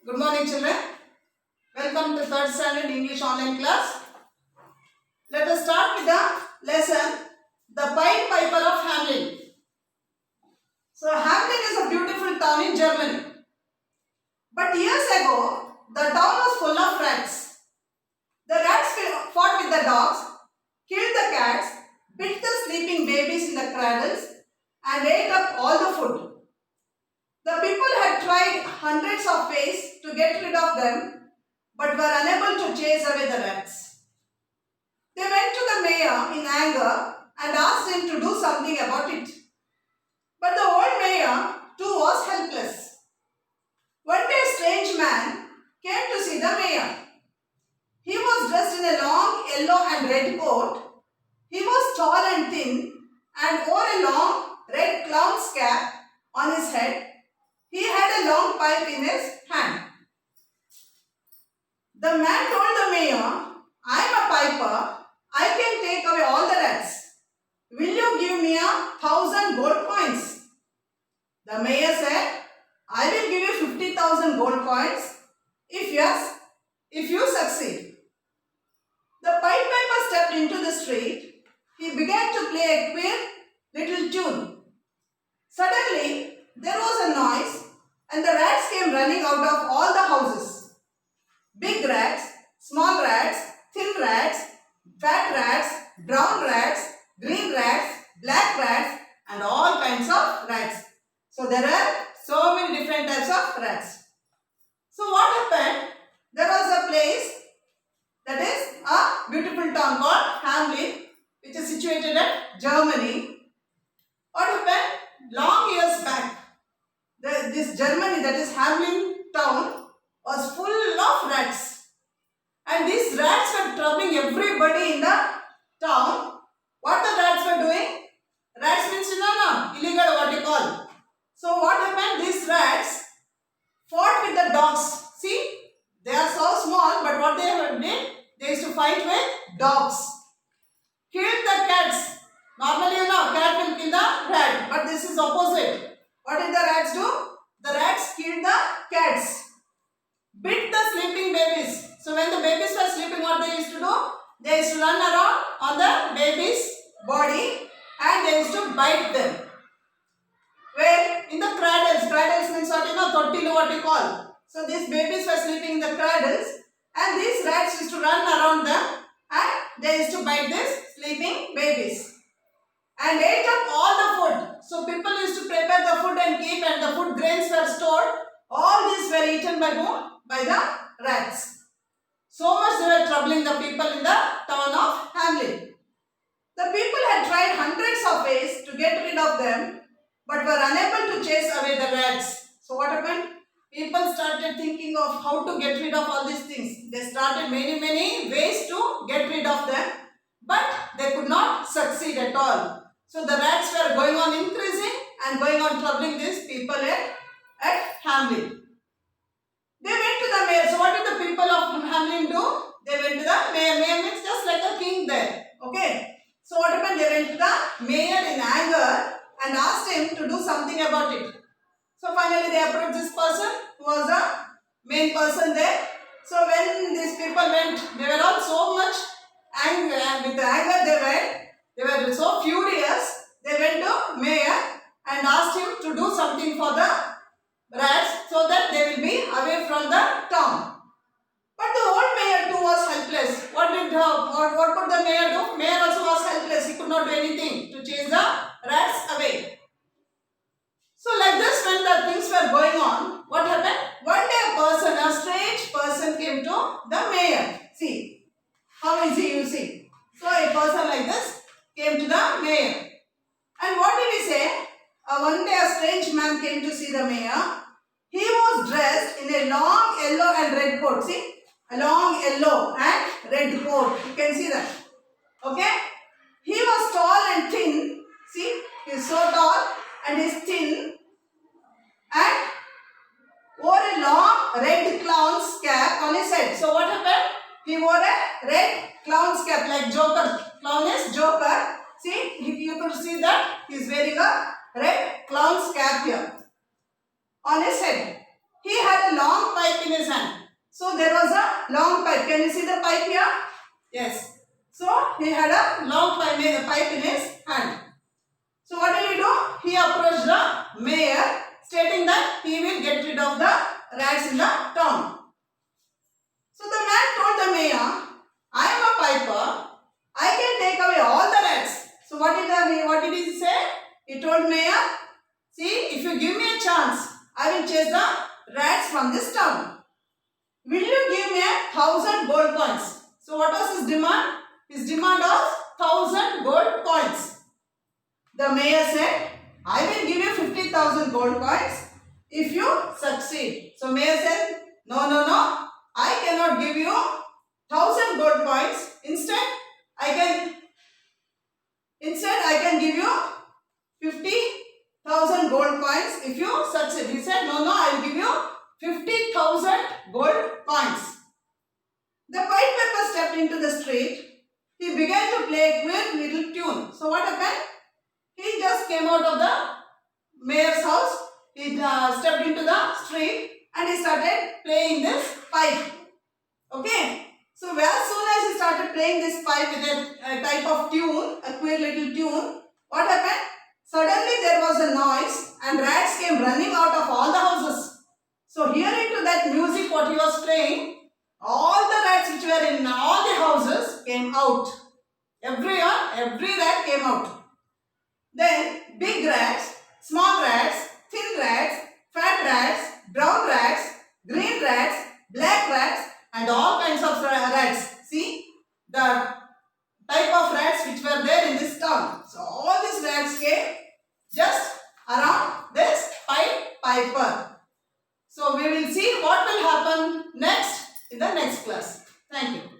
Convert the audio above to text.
Good morning, children. Welcome to third standard English online class. Let us start with the lesson, The Pied Piper of Hamelin. So, Hamelin is a beautiful town in Germany. But years ago, the town was full of rats. The rats fought with the dogs, killed the cats, bit the sleeping babies in the cradles, and ate up all the food. The people had tried hundreds of ways to get rid of them, but were unable to chase away the rats. They went to the mayor in anger and asked him to do something about it. But the old mayor too was helpless. One day a strange man came to see the mayor. He was dressed in a long yellow and red coat. He was tall and thin and wore a long red clown's cap on his head. He had a long pipe in his hand. The man told the mayor, "I am a piper. I can take away all the rats. Will you give me 1,000 gold coins?" The mayor said, "I will give you 50,000 gold coins if you succeed." The Pied Piper stepped into the street. He began to play a queer little tune. Suddenly, there was a noise and the rats came running out of all the houses. Big rats, small rats, thin rats, fat rats, brown rats, green rats, black rats, and all kinds of rats. So there are so many different types of rats. So what happened? There was a place, that is a beautiful town called Hamelin, which is situated at Germany. What happened? Long years back, this Germany, that is Hamelin town, was full of rats. And these rats were troubling everybody in the town. What the rats were doing? Rats means illegal, what you call. So what happened? These rats fought with the dogs. See, they are so small, but what they did? They used to fight with dogs. Killed the cats. Normally, cat will kill the rat, but this is opposite. What did the rats do? The rats killed the cats. Bit the sleeping babies. So when the babies were sleeping, what they used to do? They used to run around on the baby's body and they used to bite them. Where? In the cradles. Cradles means what tottilu, what you call. So these babies were sleeping in the cradles and these rats used to run around them and they used to bite these sleeping babies. And ate up all the food. So people used to prepare the food and keep, and the food grains were stored. All these were eaten by whom? By the rats. So much they were troubling the people in the town of Hamelin. The people had tried hundreds of ways to get rid of them, but were unable to chase away the rats. So what happened? People started thinking of how to get rid of all these things. They started many ways to get rid of them, but they could not succeed at all. So the rats were going on increasing and going on troubling these people at Hamelin. They went to the mayor. So what did the people of Hamelin do? They went to the mayor. Mayor means just like a king there. Okay. So what happened? They went to the mayor in anger and asked him to do something about it. So finally they approached this person who was the main person there. So when these people went, they were all so much angry. With the anger they were so furious. They went to mayor and asked him to do something for the rats so that they will be away from the town. But the old mayor too was helpless. What could the mayor do? Mayor also was helpless. He could not do anything to chase the rats away. So like this, when the things were going on, what happened? One day a strange person came to the mayor. See, how is he, you see? So a person like this came to the mayor. And what did he say? One day a strange man came to see the mayor. He was dressed in a long yellow and red coat. See? A long yellow and red coat. You can see that. Okay? He was tall and thin. See? He is so tall and is thin. And wore a long red clown's cap on his head. So what happened? He wore a red clown's cap like Joker. Clown is Joker. See, you could see that he is wearing a red clown's cap here on his head. He had a long pipe in his So there was a long pipe. Can you see the pipe here? Yes. So he had a long pipe in his hand. So what did he do? He approached the mayor, stating that he will get rid of the rats in the town. So the man told the mayor, I am a piper. I can take away all the rats. So what did he say? He told mayor, see, if you give me a chance, I will chase the rats from this town. Will you give me 1,000 gold coins? So what was his demand? His demand was 1,000 gold coins. The mayor said, I will give you 50,000 gold coins if you succeed. So mayor said, no. I cannot give you 1,000 gold coins. Instead, I can give you 50,000 gold coins if you succeed. He said, no, I will give you 50,000 gold coins. The piper stepped into the street. He began to play a weird little tune. So what happened? He just came out of the mayor's house. He stepped into the street and he started playing this pipe. Okay. So as soon as he started playing this pipe with a type of tune, a queer little tune, what happened? Suddenly there was a noise and rats came running out of all the houses. So hearing to that music what he was playing, all the rats which were in all the houses came out. Every rat came out. Then big rats, small rats, thin rats, fat rats, brown rats, green rats, black rats and all kinds of rats. See the type of rats which were there in this town. So all these rats came just around this piper. So we will see what will happen next in the next class. Thank you.